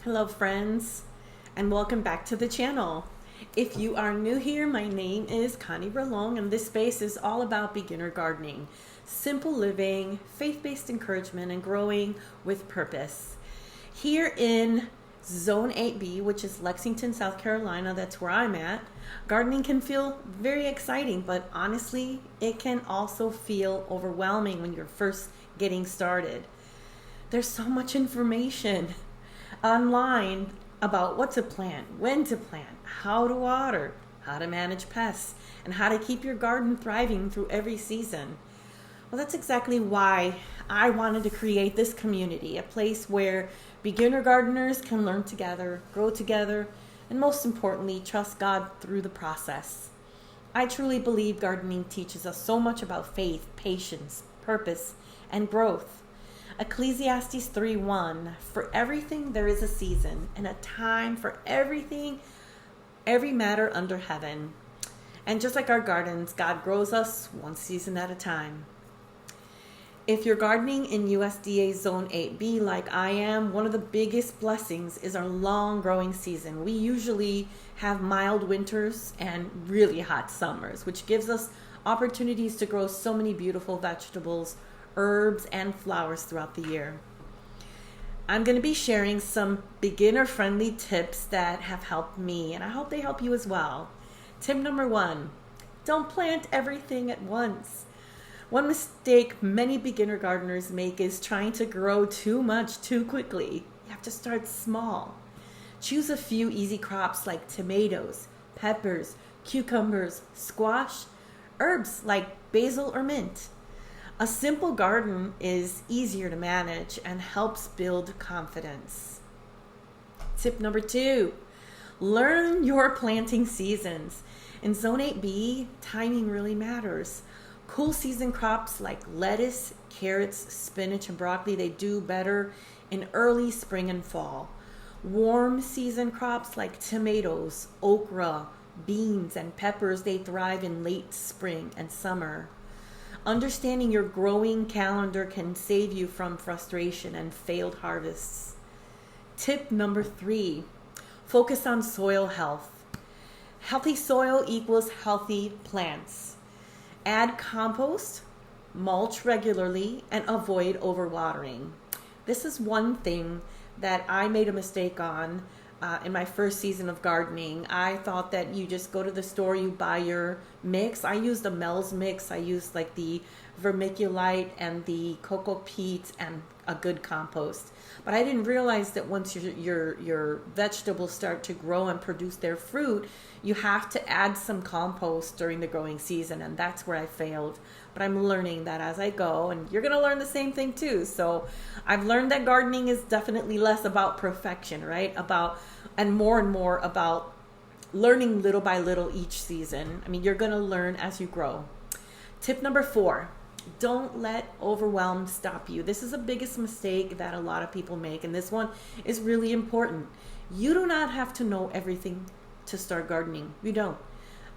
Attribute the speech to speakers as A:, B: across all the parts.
A: Hello friends, and welcome back to the channel. If you are new here, my name is Connie Berlong, and this space is all about beginner gardening, simple living, faith-based encouragement, and growing with purpose. Here in Zone 8B, which is Lexington, South Carolina, that's where I'm at, gardening can feel very exciting, but honestly, it can also feel overwhelming when you're first getting started. There's so much information online about what to plant, when to plant, how to water, how to manage pests, and how to keep your garden thriving through every season. Well, that's exactly why I wanted to create this community, a place where beginner gardeners can learn together, grow together, and most importantly, trust God through the process. I truly believe gardening teaches us so much about faith, patience, purpose, and growth. Ecclesiastes 3:1, for everything there is a season and a time for everything, every matter under heaven. And just like our gardens, God grows us one season at a time. If you're gardening in USDA Zone 8B like I am, one of the biggest blessings is our long growing season. We usually have mild winters and really hot summers, which gives us opportunities to grow so many beautiful vegetables, herbs, and flowers throughout the year. I'm going to be sharing some beginner-friendly tips that have helped me, and I hope they help you as well. Tip number 1, don't plant everything at once. One mistake many beginner gardeners make is trying to grow too much too quickly. You have to start small. Choose a few easy crops like tomatoes, peppers, cucumbers, squash, herbs like basil or mint. A simple garden is easier to manage and helps build confidence. Tip number 2, learn your planting seasons. In Zone 8B, timing really matters. Cool season crops like lettuce, carrots, spinach, and broccoli, they do better in early spring and fall. Warm season crops like tomatoes, okra, beans, and peppers, they thrive in late spring and summer. Understanding your growing calendar can save you from frustration and failed harvests. Tip number 3, focus on soil health. Healthy soil equals healthy plants. Add compost, mulch regularly, and avoid overwatering. This is one thing that I made a mistake on in my first season of gardening. I thought that you just go to the store, you buy your mix. I used a Mel's mix. I used like the vermiculite and the cocoa peat and a good compost. But I didn't realize that once your vegetables start to grow and produce their fruit, you have to add some compost during the growing season, and that's where I failed. But I'm learning that as I go, and you're going to learn the same thing too. So I've learned that gardening is definitely less about perfection, right? And more about learning little by little each season. I mean, you're going to learn as you grow. Tip number 4, don't let overwhelm stop you. This is the biggest mistake that a lot of people make, and this one is really important. You do not have to know everything to start gardening. You don't.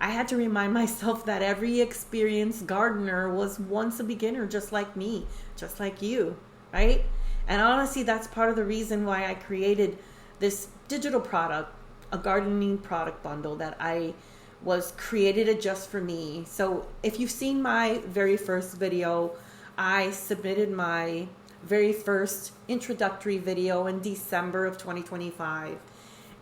A: I had to remind myself that every experienced gardener was once a beginner, just like me, just like you, right? And honestly, that's part of the reason why I created this digital product, a gardening product bundle that I was created just for me. So if you've seen my very first video, I submitted my very first introductory video in December of 2025.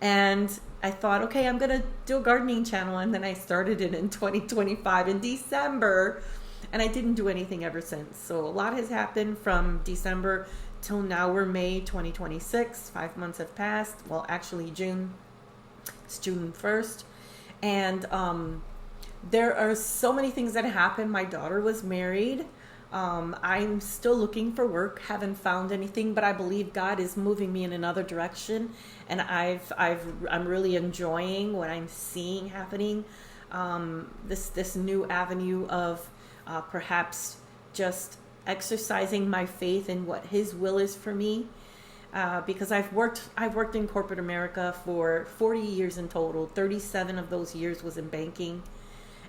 A: And I thought, okay, I'm going to do a gardening channel. And then I started it in 2025 in December. And I didn't do anything ever since. So a lot has happened from December till now. We're May 2026. 5 months have passed. Well, actually June. It's June 1st. And there are so many things that happened. My daughter was married. I'm still looking for work, haven't found anything, but I believe God is moving me in another direction, and I'm really enjoying what I'm seeing happening. This new avenue of perhaps just exercising my faith in what His will is for me. Because I've worked in corporate America for 40 years in total. 37 of those years was in banking,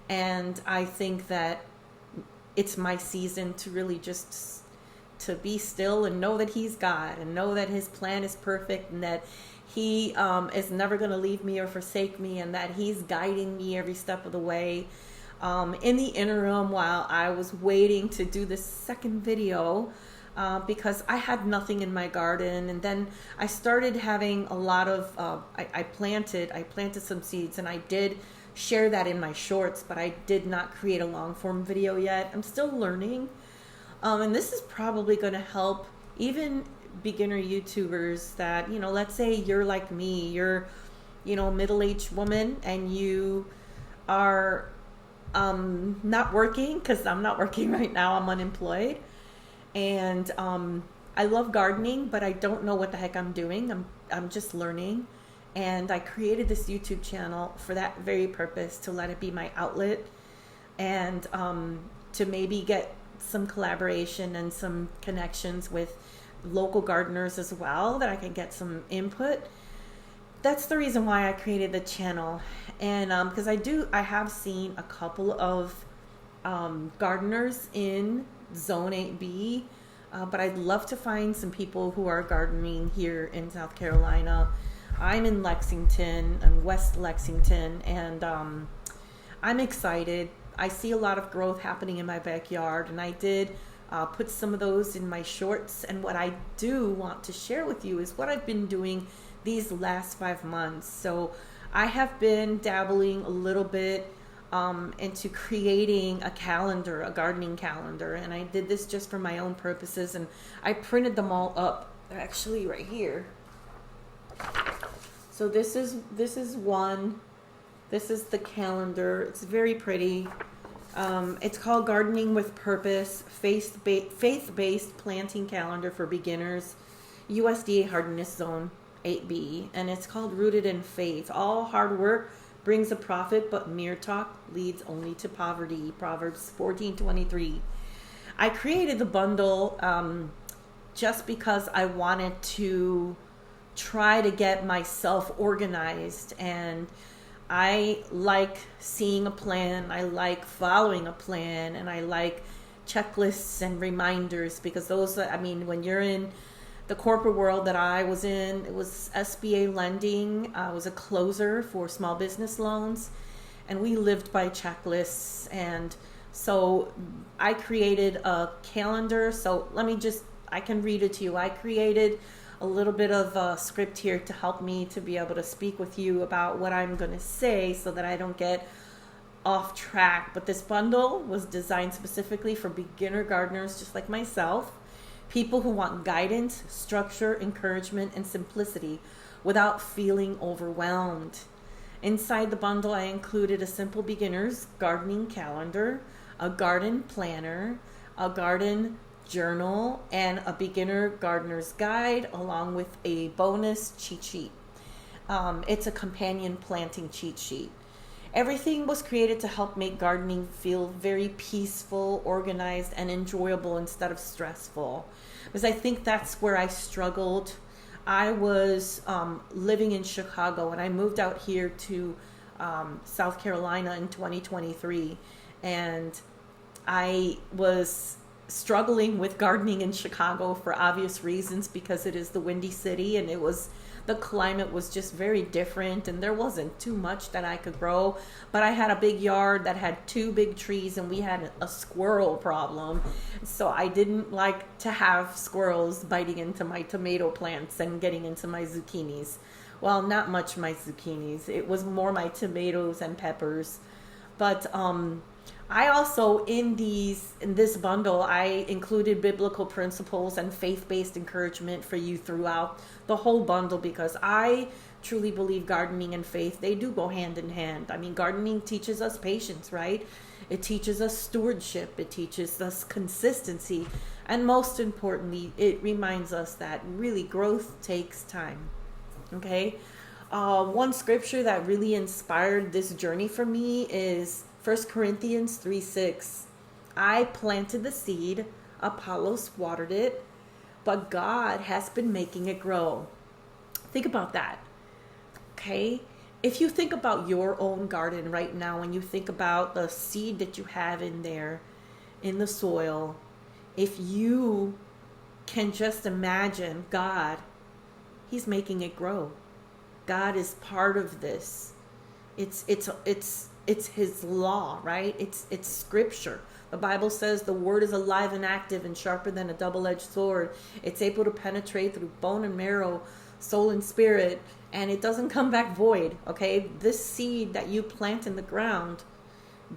A: and I think that it's my season to really just to be still and know that he's God and know that his plan is perfect and that he is never going to leave me or forsake me and that he's guiding me every step of the way. In the interim, while I was waiting to do this second video, because I had nothing in my garden, and then I started having a lot of, I planted some seeds, and I did share that in my shorts, but I did not create a long form video yet. I'm still learning. And this is probably going to help even beginner YouTubers that, let's say you're like me, you're, middle-aged woman, and you are not working, because I'm not working right now. I'm unemployed. And I love gardening, but I don't know what the heck I'm doing. I'm just learning. And I created this YouTube channel for that very purpose, to let it be my outlet and to maybe get some collaboration and some connections with local gardeners as well, that I can get some input. That's the reason why I created the channel. And because I have seen a couple of gardeners in Zone 8B, but I'd love to find some people who are gardening here in South Carolina. I'm in Lexington and West Lexington, and I'm excited. I see a lot of growth happening in my backyard, and I did put some of those in my shorts. And what I do want to share with you is what I've been doing these last 5 months. So I have been dabbling a little bit into creating a calendar, a gardening calendar, and I did this just for my own purposes, and I printed them all up. They're actually right here. So this is one. This is the calendar. It's very pretty. It's called Gardening with Purpose, Faith-Based Planting Calendar for Beginners, USDA Hardiness Zone 8B, and it's called Rooted in Faith. All hard work brings a profit, but mere talk leads only to poverty. Proverbs 14:23. I created the bundle just because I wanted to try to get myself organized, and I like seeing a plan, I like following a plan, and I like checklists and reminders, because those, when you're in the corporate world that I was in, it was SBA lending. I was a closer for small business loans, and we lived by checklists. And so I created a calendar. So I can read it to you. I created a little bit of a script here to help me to be able to speak with you about what I'm going to say so that I don't get off track. But this bundle was designed specifically for beginner gardeners just like myself, people who want guidance, structure, encouragement, and simplicity without feeling overwhelmed. Inside the bundle, I included a simple beginner's gardening calendar, a garden planner, a garden journal, and a beginner gardener's guide, along with a bonus cheat sheet. It's a companion planting cheat sheet. Everything was created to help make gardening feel very peaceful, organized, and enjoyable instead of stressful. Because I think that's where I struggled. I was living in Chicago, and I moved out here to South Carolina in 2023, and I was struggling with gardening in Chicago for obvious reasons, because it is the Windy City, and the climate was just very different, and there wasn't too much that I could grow. But I had a big yard that had 2 big trees, and we had a squirrel problem. So I didn't like to have squirrels biting into my tomato plants and getting into my zucchinis. Well, not much my zucchinis. It was more my tomatoes and peppers. But I also, in this bundle, I included biblical principles and faith-based encouragement for you throughout the whole bundle, because I truly believe gardening and faith, they do go hand in hand. Gardening teaches us patience, right? It teaches us stewardship. It teaches us consistency. And most importantly, it reminds us that really growth takes time. Okay? One scripture that really inspired this journey for me is 1 Corinthians 3:6. I planted the seed, Apollos watered it, but God has been making it grow. Think about that. Okay? If you think about your own garden right now, and you think about the seed that you have in there, in the soil, if you can just imagine God, he's making it grow. God is part of this. It's his law, right? It's scripture. The Bible says the word is alive and active and sharper than a double-edged sword. It's able to penetrate through bone and marrow, soul and spirit, and it doesn't come back void, okay? This seed that you plant in the ground,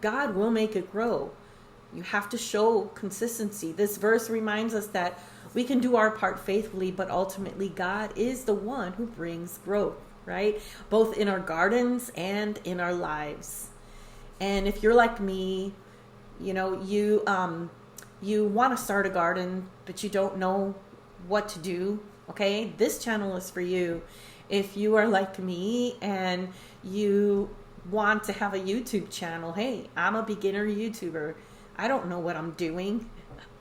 A: God will make it grow. You have to show consistency. This verse reminds us that we can do our part faithfully, but ultimately God is the one who brings growth, right? Both in our gardens and in our lives. And if you're like me, you know, you want to start a garden, but you don't know what to do, okay? This channel is for you. If you are like me and you want to have a YouTube channel, hey, I'm a beginner YouTuber. I don't know what I'm doing.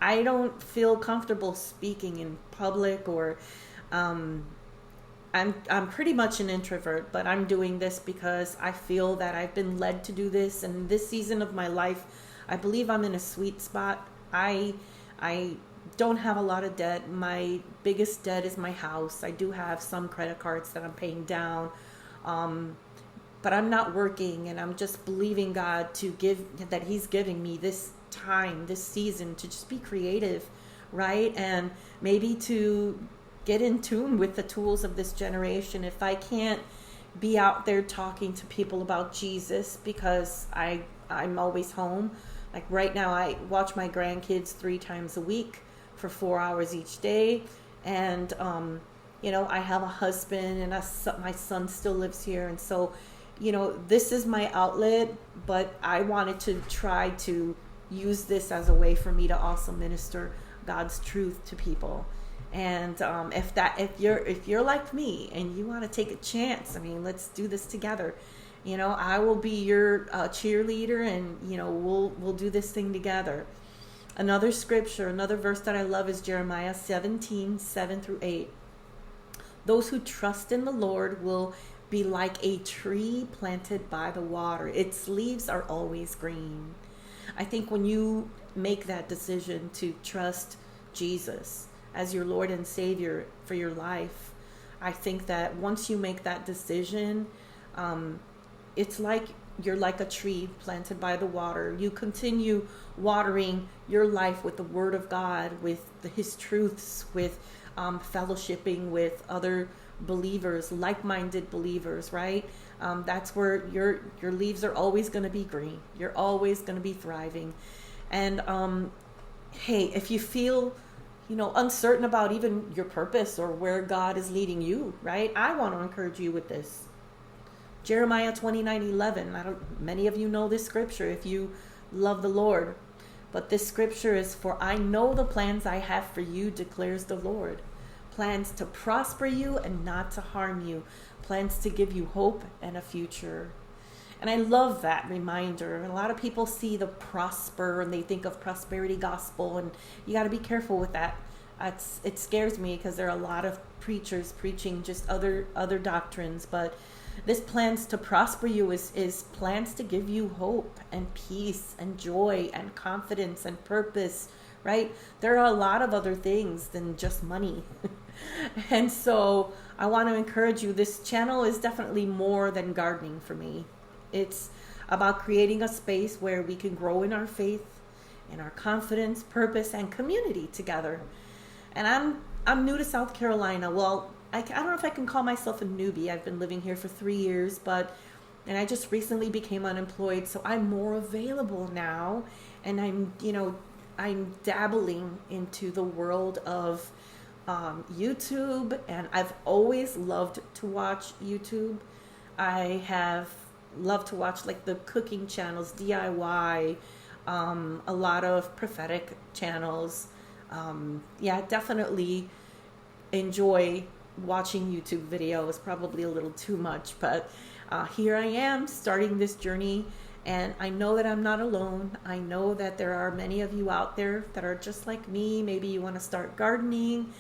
A: I don't feel comfortable speaking in public, or I'm pretty much an introvert, but I'm doing this because I feel that I've been led to do this. And this season of my life, I believe I'm in a sweet spot. I don't have a lot of debt. My biggest debt is my house. I do have some credit cards that I'm paying down. But I'm not working, and I'm just believing God that he's giving me this time, this season, to just be creative, right? And maybe to get in tune with the tools of this generation. If I can't be out there talking to people about Jesus because I'm always home, like right now I watch my grandkids 3 times a week for 4 hours each day. And, you know, I have a husband, and my son still lives here. And so, you know, this is my outlet, but I wanted to try to use this as a way for me to also minister God's truth to people. And if you're like me and you want to take a chance, I mean, let's do this together. You know, I will be your cheerleader, and you know, we'll do this thing together. Another scripture, another verse that I love is Jeremiah 17:7-8. Those who trust in the Lord will be like a tree planted by the water. Its leaves are always green. I think when you make that decision to trust Jesus as your Lord and Savior for your life, I think that once you make that decision, it's like you're like a tree planted by the water. You continue watering your life with the Word of God, with His truths, with fellowshipping with other believers, like-minded believers, right? That's where your leaves are always going to be green. You're always going to be thriving. And hey, if you feel, you know, uncertain about even your purpose or where God is leading you, right? I want to encourage you with this. Jeremiah 29:11. Many of you know this scripture if you love the Lord. But this scripture is, "For I know the plans I have for you, declares the Lord. Plans to prosper you and not to harm you. Plans to give you hope and a future." And I love that reminder. A lot of people see the prosper and they think of prosperity gospel, and you got to be careful with that. It scares me because there are a lot of preachers preaching just other doctrines. But this plans to prosper you is plans to give you hope and peace and joy and confidence and purpose, right? There are a lot of other things than just money. And so I want to encourage you, this channel is definitely more than gardening for me. It's about creating a space where we can grow in our faith, in our confidence, purpose, and community together. And I'm new to South Carolina. Well, I don't know if I can call myself a newbie. I've been living here for 3 years, and I just recently became unemployed, so I'm more available now. And I'm dabbling into the world of YouTube, and I've always loved to watch YouTube. I have loved to watch like the cooking channels, DIY, a lot of prophetic channels. Definitely enjoy watching YouTube videos, probably a little too much, but here I am starting this journey, and I know that I'm not alone. I know that there are many of you out there that are just like me. Maybe you want to start gardening,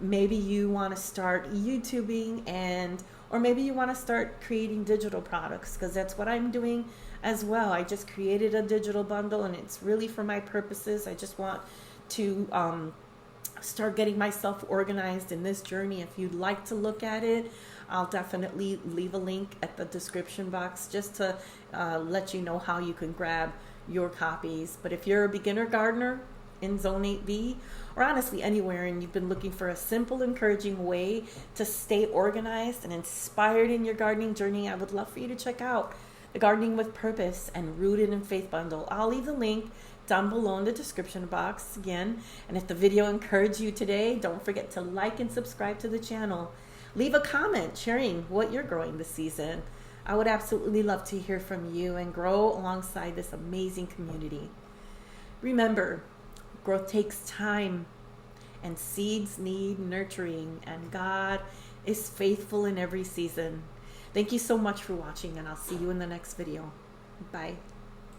A: maybe you want to start YouTubing, or maybe you want to start creating digital products, because that's what I'm doing as well. I just created a digital bundle, and it's really for my purposes. I just want to start getting myself organized in this journey. If you'd like to look at it, I'll definitely leave a link at the description box just to let you know how you can grab your copies. But if you're a beginner gardener in Zone 8B, or honestly anywhere, and you've been looking for a simple, encouraging way to stay organized and inspired in your gardening journey, I would love for you to check out the Gardening with Purpose and Rooted in Faith bundle. I'll leave the link down below in the description box again. And if the video encouraged you today, don't forget to like and subscribe to the channel. Leave a comment sharing what you're growing this season. I would absolutely love to hear from you and grow alongside this amazing community. Remember, growth takes time and seeds need nurturing, and God is faithful in every season. Thank you so much for watching, and I'll see you in the next video. Bye.